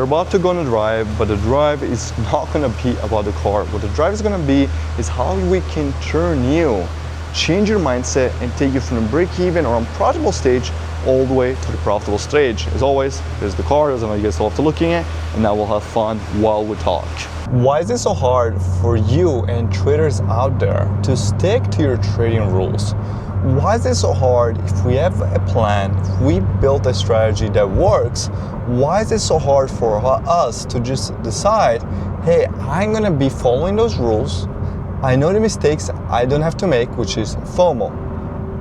You're about to go on a drive, but the drive is not going to be about the car. What the drive is going to be is how we can turn you, change your mindset, and take you from the break-even or unprofitable stage all the way to the profitable stage. As always, there's the car, that's what you guys love to looking at, and now we'll have fun while we talk. Why is it so hard for you and traders out there to stick to your trading rules? Why is it so hard if we have a plan, if we build a strategy that works? Why is it so hard for us to just decide, hey, I'm gonna be following those rules. I know the mistakes I don't have to make, which is FOMO,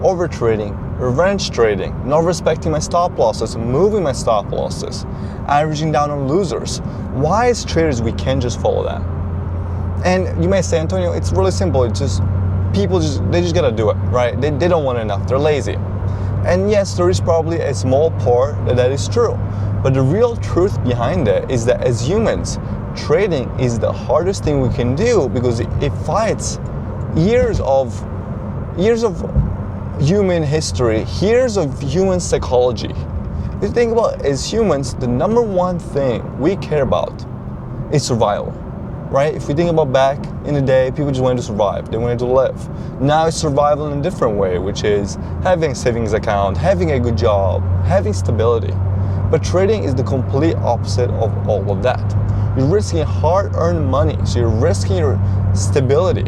overtrading, revenge trading, not respecting my stop losses, moving my stop losses, averaging down on losers. Why as traders we can't just follow that? And you may say, Antonio, it's really simple. It's just people they just gotta do it, right? They don't want enough, they're lazy. And yes, there is probably a small part that is true. But the real truth behind it is that as humans, trading is the hardest thing we can do because it fights years of human history, years of human psychology. If you think about it, as humans, the number one thing we care about is survival, right? If we think about back in the day, people just wanted to survive, they wanted to live. Now it's survival in a different way, which is having a savings account, having a good job, having stability. But trading is the complete opposite of all of that. You're risking hard-earned money, so you're risking your stability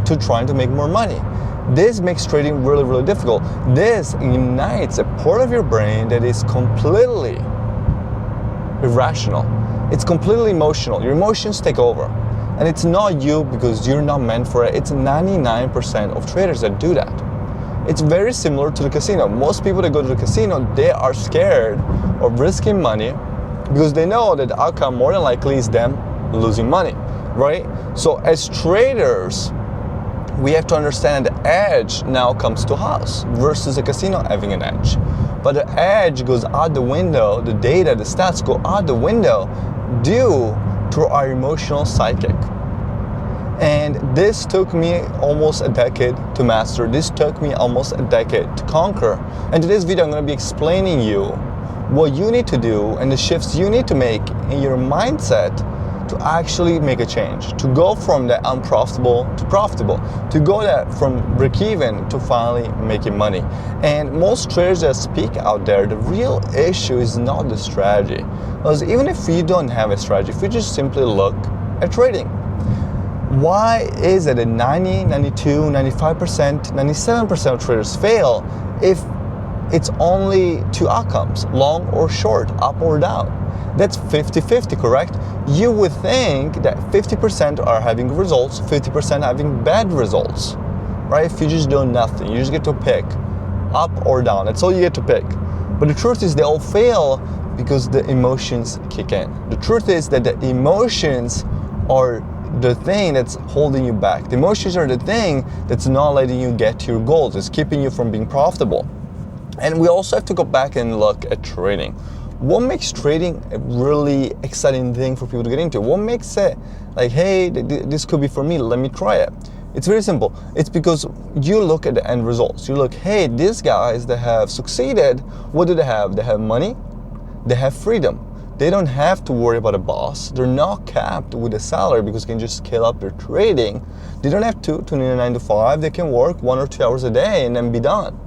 to trying to make more money. This makes trading really, really difficult. This ignites a part of your brain that is completely irrational. It's completely emotional. Your emotions take over. And it's not you because you're not meant for it. It's 99% of traders that do that. It's very similar to the casino. Most people that go to the casino, they are scared of risking money because they know that the outcome more than likely is them losing money, right? So as traders, we have to understand the edge now comes to us versus a casino having an edge. But the edge goes out the window, the data, the stats go out the window due to our emotional psychic. And this took me almost a decade to master. This took me almost a decade to conquer. And in this video, I'm going to be explaining you what you need to do and the shifts you need to make in your mindset to actually make a change, to go from that unprofitable to profitable, to go that from break-even to finally making money. And most traders that speak out there, the real issue is not the strategy. Because even if you don't have a strategy, if you just simply look at trading, why is it that 90, 92, 95%, 97% of traders fail if it's only two outcomes, long or short, up or down? That's 50-50, correct? You would think that 50% are having good results, 50% having bad results, right? If you just do nothing, you just get to pick up or down. That's all you get to pick. But the truth is they all fail because the emotions kick in. The truth is that the emotions are the thing that's holding you back. The emotions are the thing that's not letting you get to your goals. It's keeping you from being profitable. And we also have to go back and look at trading. What makes trading a really exciting thing for people to get into? What makes it like, hey, this could be for me, let me try it? It's very simple. It's because you look at the end results. You look, hey, these guys that have succeeded, what do they have? They have money, they have freedom. They don't have to worry about a boss. They're not capped with a salary because you can just scale up their trading. They don't have to need a 9 to 5. They can work 1 or 2 hours a day and then be done.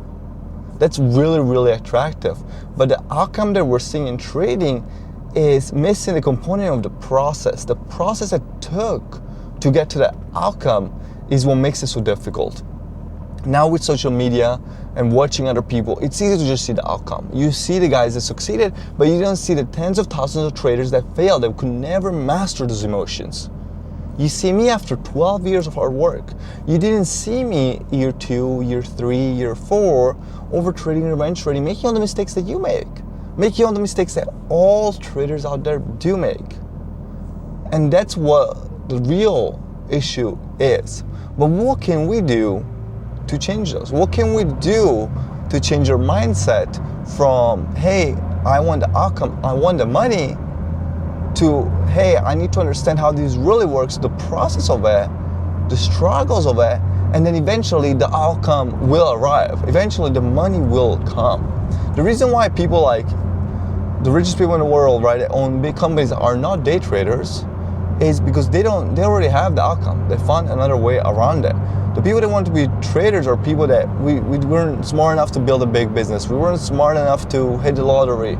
That's really, really attractive. But the outcome that we're seeing in trading is missing the component of the process. The process it took to get to that outcome is what makes it so difficult. Now with social media and watching other people, it's easy to just see the outcome. You see the guys that succeeded, but you don't see the tens of thousands of traders that failed, that could never master those emotions. You see me after 12 years of hard work. You didn't see me year 2, year 3, year 4, over trading, revenge trading, making all the mistakes that you make. Making all the mistakes that all traders out there do make. And that's what the real issue is. But what can we do to change those? What can we do to change your mindset from, hey, I want the outcome, I want the money, to, hey, I need to understand how this really works, the process of it, the struggles of it, and then eventually the outcome will arrive. Eventually the money will come. The reason why people like the richest people in the world, right, that own big companies are not day traders is because they already have the outcome. They found another way around it. The people that want to be traders are people that we weren't smart enough to build a big business. We weren't smart enough to hit the lottery,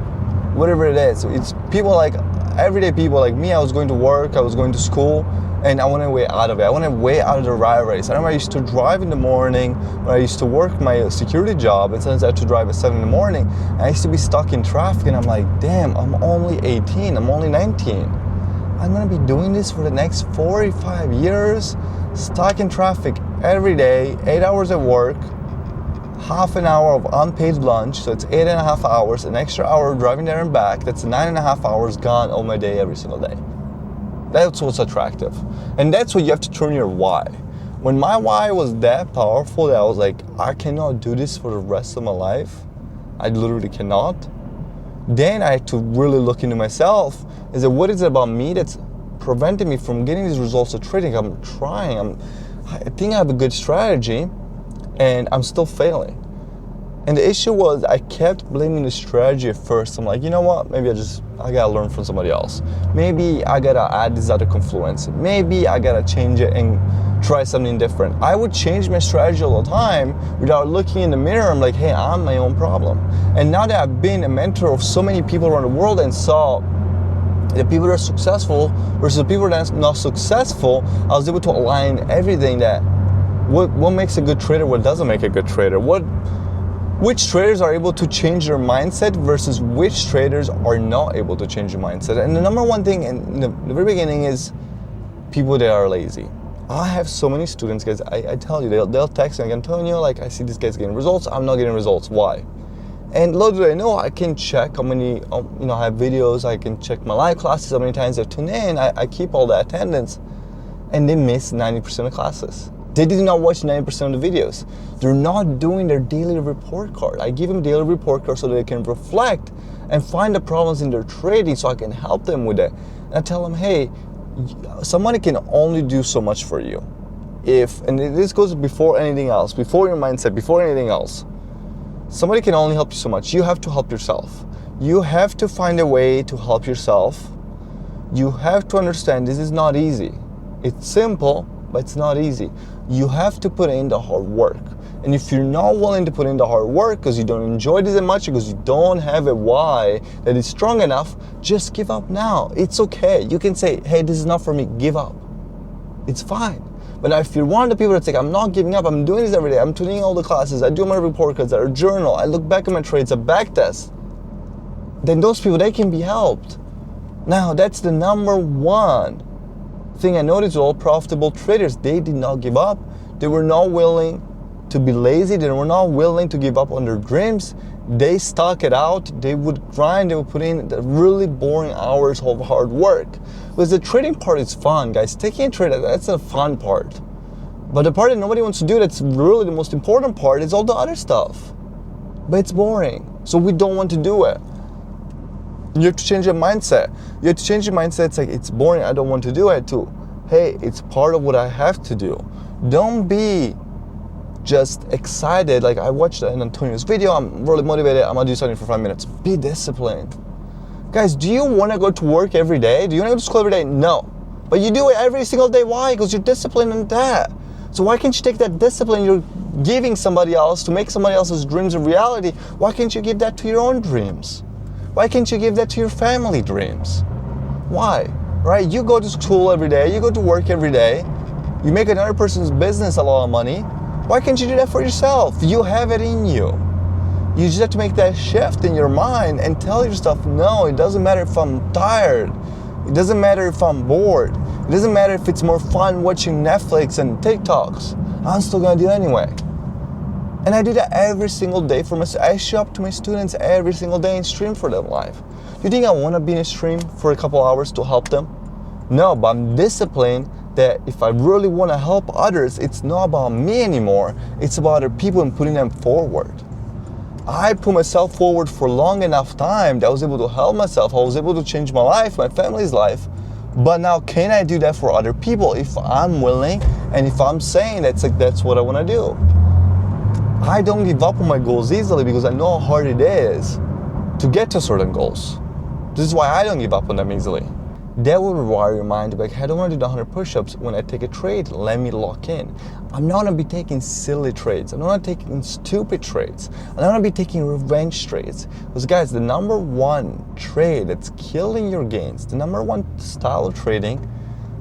whatever it is. It's people like everyday people like me. I was going to work, I was going to school, and I wanted a way out of it. I wanted a way out of the rat race. I remember I used to drive in the morning when I used to work my security job, and sometimes I had to drive at 7 in the morning. And I used to be stuck in traffic, and I'm like, damn, I'm only 18, I'm only 19. I'm gonna be doing this for the next 45 years, stuck in traffic every day, 8 hours at work, half an hour of unpaid lunch, so it's 8.5 hours, an extra hour driving there and back, that's 9.5 hours gone of my day every single day. That's what's attractive. And that's what you have to turn your why. When my why was that powerful that I was like, I cannot do this for the rest of my life, I literally cannot, then I had to really look into myself. Is it what is it about me that's preventing me from getting these results of trading? I'm trying, I think I have a good strategy, and I'm still failing. And the issue was I kept blaming the strategy at first. I'm like, you know what? Maybe I gotta learn from somebody else. Maybe I gotta add this other confluence. Maybe I gotta change it and try something different. I would change my strategy all the time without looking in the mirror. I'm like, hey, I'm my own problem. And now that I've been a mentor of so many people around the world and saw the people that are successful versus the people that are not successful, I was able to align everything that what makes a good trader, what doesn't make a good trader, which traders are able to change their mindset versus which traders are not able to change their mindset. And the number one thing in the very beginning is people that are lazy. I have so many students, guys, I tell you, they'll text me, like, Antonio, like, I see this guy's getting results, I'm not getting results, why? And little do I know, I can check how many, I have videos, I can check my live classes, how many times they've tuned in, I keep all the attendance, and they miss 90% of classes. They did not watch 90% of the videos. They're not doing their daily report card. I give them a daily report card so they can reflect and find the problems in their trading so I can help them with it. And I tell them, hey, somebody can only do so much for you. And this goes before anything else, before your mindset, before anything else. Somebody can only help you so much. You have to help yourself. You have to find a way to help yourself. You have to understand this is not easy. It's simple, but it's not easy. You have to put in the hard work. And if you're not willing to put in the hard work because you don't enjoy this as much, because you don't have a why that is strong enough, just give up now. It's okay. You can say, hey, this is not for me, give up. It's fine. But if you're one of the people that's like, I'm not giving up, I'm doing this every day, I'm tuning all the classes, I do my report cards, I journal, I look back at my trades, I back test, then those people, they can be helped. Now, that's the number one thing I noticed with all profitable traders. They did not give up. They were not willing to be lazy. They were not willing to give up on their dreams. They stuck it out. They would grind. They would put in the really boring hours of hard work. Because the trading part is fun, guys. Taking a trade, that's the fun part. But the part that nobody wants to do, that's really the most important part, is all the other stuff. But it's boring. So we don't want to do it. You have to change your mindset. You have to change your mindset. It's like, it's boring, I don't want to do it, to, hey, it's part of what I have to do. Don't be just excited, like I watched an Antonio's video, I'm really motivated, I'm gonna do something for 5 minutes. Be disciplined. Guys, do you wanna go to work every day? Do you wanna go to school every day? No. But you do it every single day. Why? Because you're disciplined in that. So why can't you take that discipline you're giving somebody else to make somebody else's dreams a reality? Why can't you give that to your own dreams? Why can't you give that to your family dreams? Why? Right? You go to school every day, you go to work every day, you make another person's business a lot of money. Why can't you do that for yourself? You have it in you. You just have to make that shift in your mind and tell yourself, no, it doesn't matter if I'm tired. It doesn't matter if I'm bored. It doesn't matter if it's more fun watching Netflix and TikToks. I'm still gonna do it anyway. And I do that every single day for myself. I show up to my students every single day and stream for them live. Do you think I want to be in a stream for a couple hours to help them? No, but I'm disciplined that if I really want to help others, it's not about me anymore. It's about other people and putting them forward. I put myself forward for long enough time that I was able to help myself. I was able to change my life, my family's life. But now, can I do that for other people if I'm willing and if I'm saying that's what I want to do? I don't give up on my goals easily because I know how hard it is to get to certain goals. This is why I don't give up on them easily. That will rewire your mind to be like, hey, I don't want to do the 100 push-ups when I take a trade. Let me lock in. I'm not going to be taking silly trades. I'm not taking stupid trades. I'm not going to be taking revenge trades. Because guys, the number one trade that's killing your gains, the number one style of trading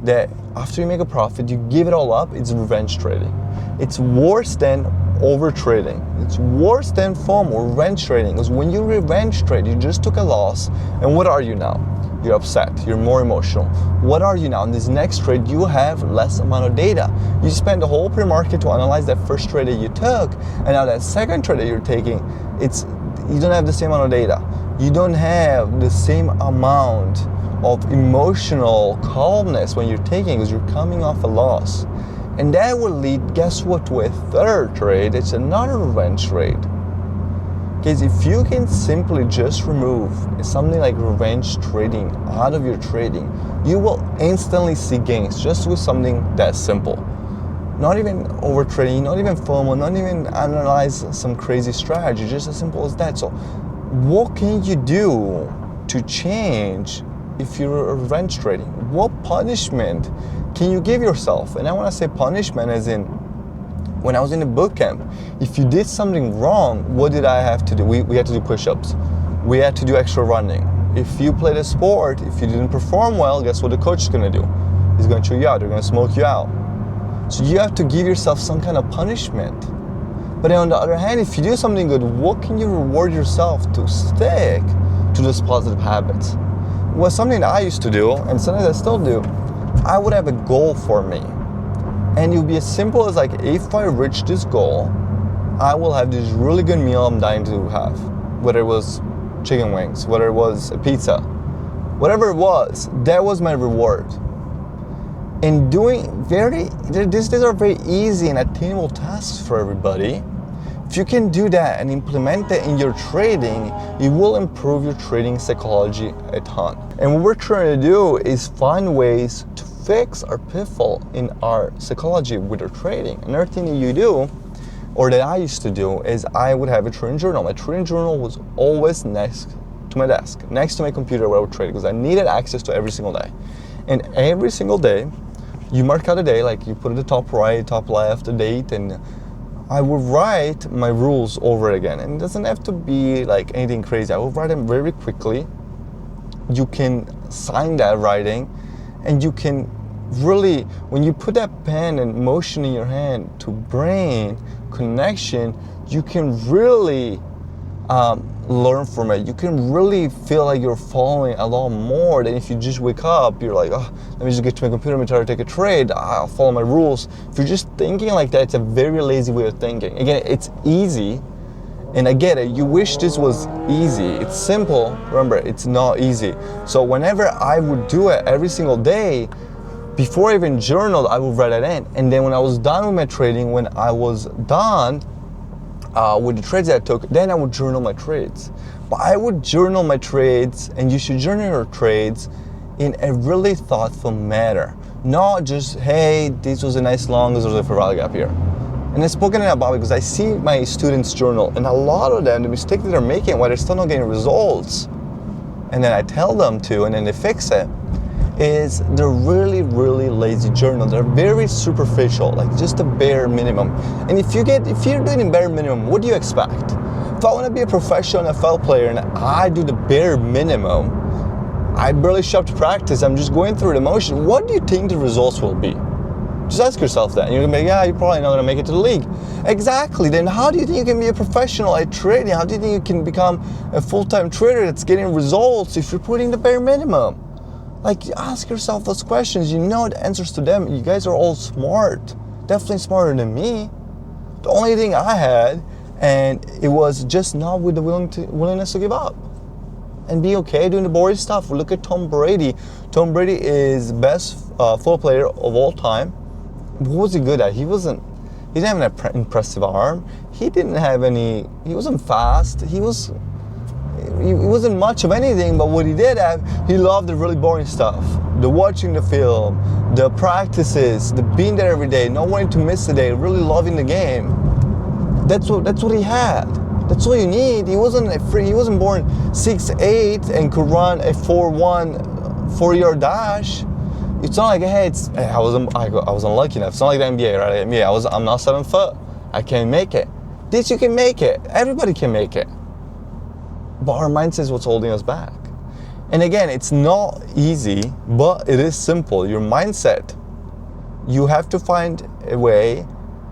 that after you make a profit, you give it all up, it's revenge trading. It's worse than over trading. It's worse than FOMO, revenge trading. Because when you revenge trade, you just took a loss. And what are you now? You're upset, you're more emotional. What are you now? In this next trade, you have less amount of data. You spend the whole pre-market to analyze that first trade that you took, and now that second trade that you're taking, you don't have the same amount of data. You don't have the same amount of emotional calmness when you're taking, because you're coming off a loss. And that will lead, guess what, to a third trade. It's another revenge trade. Because if you can simply just remove something like revenge trading out of your trading, you will instantly see gains just with something that simple. Not even over trading, not even FOMO, not even analyze some crazy strategy, just as simple as that. So what can you do to change if you're revenge trading? What punishment can you give yourself? And I want to say punishment as in, when I was in the boot camp, if you did something wrong, what did I have to do? We had to do push-ups. We had to do extra running. If you played a sport, if you didn't perform well, guess what the coach is going to do? He's going to chew you out. They're going to smoke you out. So you have to give yourself some kind of punishment. But then on the other hand, if you do something good, what can you reward yourself to stick to those positive habits? Well, something that I used to do, and something that I still do, I would have a goal for me. And it would be as simple as like, if I reach this goal, I will have this really good meal I'm dying to have. Whether it was chicken wings, whether it was a pizza, whatever it was, that was my reward. And these are very easy and attainable tasks for everybody. If you can do that and implement that in your trading, it will improve your trading psychology a ton. And what we're trying to do is find ways to fix our pitfall in our psychology with our trading. Another thing that you do, or that I used to do, is I would have a trading journal. My trading journal was always next to my desk, next to my computer where I would trade, because I needed access to every single day. And every single day, you mark out a day, like you put it the top right, top left, the date, and I would write my rules over again. And it doesn't have to be like anything crazy. I will write them very quickly. You can sign that writing, and you can really, when you put that pen and motion in your hand to brain connection, you can really learn from it. You can really feel like you're following a lot more than if you just wake up, you're like, oh, let me just get to my computer, let me try to take a trade, I'll follow my rules. If you're just thinking like that, it's a very lazy way of thinking. Again, it's easy, and I get it, you wish this was easy. It's simple, remember, it's not easy. So whenever I would do it every single day, before I even journaled, I would write it in. And then when I was done with my trading, when I was done with the trades that I took, then I would journal my trades. But I would journal my trades, and you should journal your trades in a really thoughtful manner. Not just, hey, this was a nice long, this was a Ferrari gap here. And I've spoken about it because I see my students journal, and a lot of them, the mistake that they're making, why they're still not getting results, and then I tell them to, and then they fix it, is they're really, really lazy journal. They're very superficial, like just the bare minimum. And if you're doing the bare minimum, what do you expect? If I want to be a professional NFL player and I do the bare minimum, I barely show up to practice, I'm just going through the motion, what do you think the results will be? Just ask yourself that. And you're gonna be like, yeah, you're probably not gonna make it to the league. Exactly, then how do you think you can be a professional at trading? How do you think you can become a full-time trader that's getting results if you're putting the bare minimum? Like, ask yourself those questions. You know the answers to them. You guys are all smart. Definitely smarter than me. The only thing I had, and it was just not with the willingness to give up and be okay doing the boring stuff. Look at Tom Brady. Tom Brady is best football player of all time. What was he good at? He didn't have an impressive arm. He wasn't fast. He wasn't much of anything, but what he did have, he loved the really boring stuff. The watching the film, the practices, the being there every day, not wanting to miss a day, really loving the game. That's what he had. That's all you need. He wasn't born 6'8" and could run a 4'1" 4-yard dash. It's not like, hey, I was unlucky enough. It's not like the NBA, right? NBA, I'm not 7 foot. I can't make it. This you can make it. Everybody can make it. But our mindset is what's holding us back. And again, it's not easy, but it is simple. Your mindset. You have to find a way.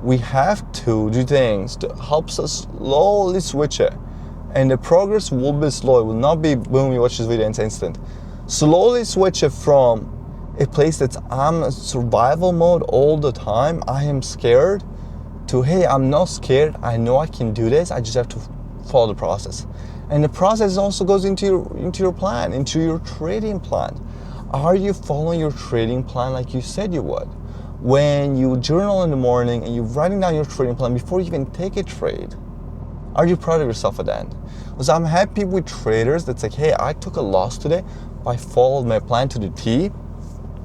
We have to do things that helps us slowly switch it. And the progress will be slow. It will not be boom, you watch this video, it's instant. Slowly switch it from a place that's I'm in survival mode all the time, I am scared, to hey, I'm not scared, I know I can do this, I just have to follow the process. And the process also goes into your plan, into your trading plan. Are you following your trading plan like you said you would? When you journal in the morning and you're writing down your trading plan before you even take a trade, are you proud of yourself at the end? Because I'm happy with traders that's like, hey, I took a loss today, but I followed my plan to the T.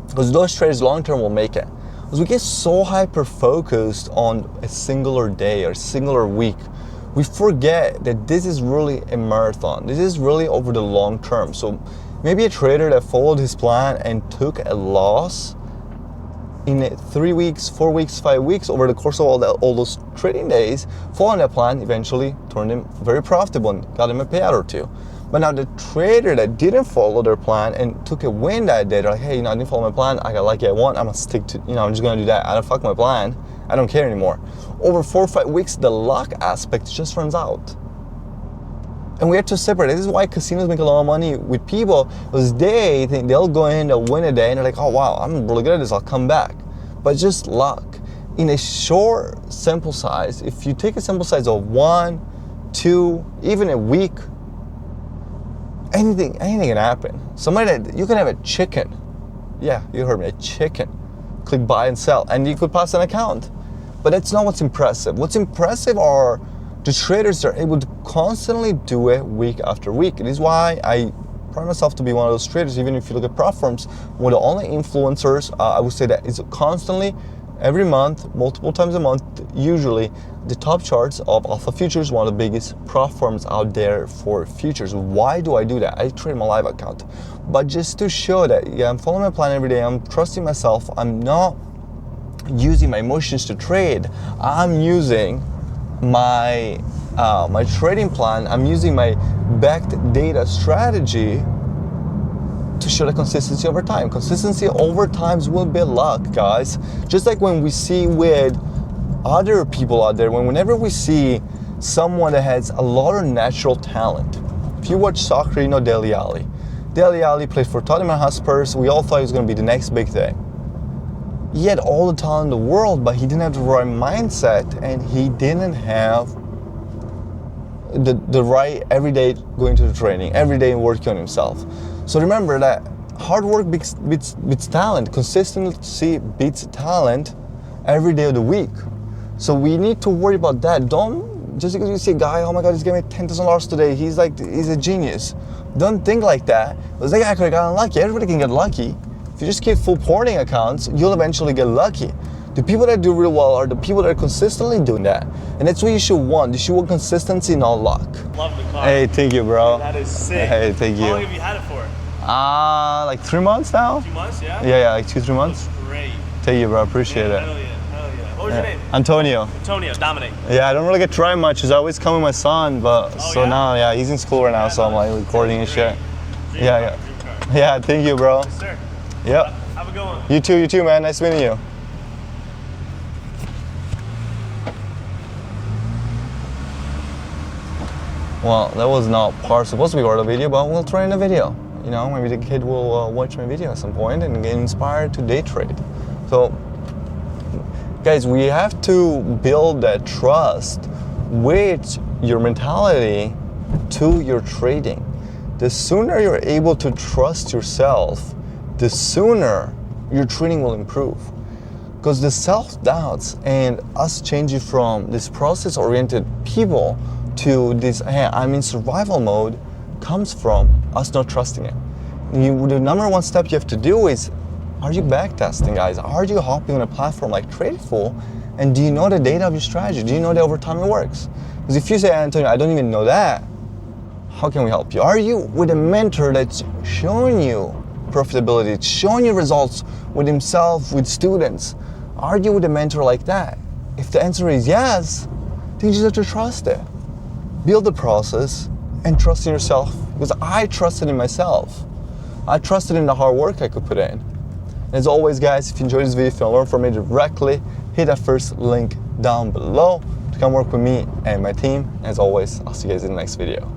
Because those traders long term will make it. Because we get so hyper focused on a singular day or a singular week, we forget that this is really a marathon. This is really over the long term. So maybe a trader that followed his plan and took a loss in 3 weeks, 4 weeks, 5 weeks, over the course of all those trading days, following that plan eventually turned him very profitable and got him a payout or two. But now the trader that didn't follow their plan and took a win that day, they're like, hey, I didn't follow my plan, I got lucky, I won, I'm gonna stick to, I'm just gonna do that. I don't fuck my plan, I don't care anymore. Over 4 or 5 weeks, the luck aspect just runs out. And we have to separate. This is why casinos make a lot of money with people, because they think they'll go in, they'll win a day, and they're like, oh wow, I'm really good at this, I'll come back. But just luck. In a short sample size, if you take a sample size of 1, 2, even a week, anything can happen. You can have a chicken. Yeah, you heard me, a chicken. Click buy and sell, and you could pass an account. But that's not what's impressive. What's impressive are the traders that are able to constantly do it week after week. It is why I pride myself to be one of those traders. Even if you look at prop firms, one of the only influencers, I would say that is constantly, every month, multiple times a month, usually the top charts of Alpha Futures, one of the biggest prop firms out there for futures. Why do I do that? I trade my live account, but just to show that, yeah, I'm following my plan every day, I'm trusting myself, I'm not using my emotions to trade, I'm using my trading plan, I'm using my backed data strategy to show the consistency over time. Consistency over time will be luck, guys. Just like when we see with other people out there, whenever we see someone that has a lot of natural talent. If you watch soccer, you know Dele Alli. Dele Alli played for Tottenham Hotspur. We all thought he was going to be the next big thing. He had all the talent in the world, but he didn't have the right mindset, and he didn't have the right everyday going to the training, every day working on himself. So remember that hard work beats talent. Consistency beats talent every day of the week. So we need to worry about that. Don't, just because you see a guy, oh my God, he's giving me $10,000 today, he's a genius. Don't think like that, because that guy could have gotten lucky. Everybody can get lucky. If you just keep full porting accounts, you'll eventually get lucky. The people that do real well are the people that are consistently doing that. And that's what you should want. You should want consistency, not luck. Love the car. Hey, thank you, bro. Dude, that is sick. Hey, thank you. How long have you had it for? Like 3 months now? 2 months, yeah? Yeah, like 2-3 months. That's great. Thank you, bro. Appreciate it. Hell yeah, hell yeah. What was your name? Antonio. Antonio, Dominic. Yeah, I don't really get to try much because I always come with my son, but so yeah? now, yeah, he's in school right now, so I'm like recording and shit. Dream Yeah. car. Yeah, thank you, bro. Yes, sir. Yep. Have a good one. You too, man. Nice meeting you. Well, that was not supposed to be part of the video, but we'll try in the video. You know, maybe the kid will watch my video at some point and get inspired to day trade. So, guys, we have to build that trust with your mentality to your trading. The sooner you're able to trust yourself, the sooner your trading will improve. Because the self-doubts and us changing from this process-oriented people to this, hey, I'm in survival mode, comes from us not trusting it. The number one step you have to do is Are you backtesting, guys? Are you hopping on a platform like Tradeful? And do you know the data of your strategy? Do you know that over time it works? Because if you say, Antonio, I don't even know that, how can we help you? Are you with a mentor that's showing you profitability, showing you results with himself, with students? Are you with a mentor like that? If the answer is yes, then you just have to trust it. Build the process and trust in yourself. Because I trusted in myself. I trusted in the hard work I could put in. And as always, guys, if you enjoyed this video, if you want to learn from me directly, hit that first link down below to come work with me and my team. As always, I'll see you guys in the next video.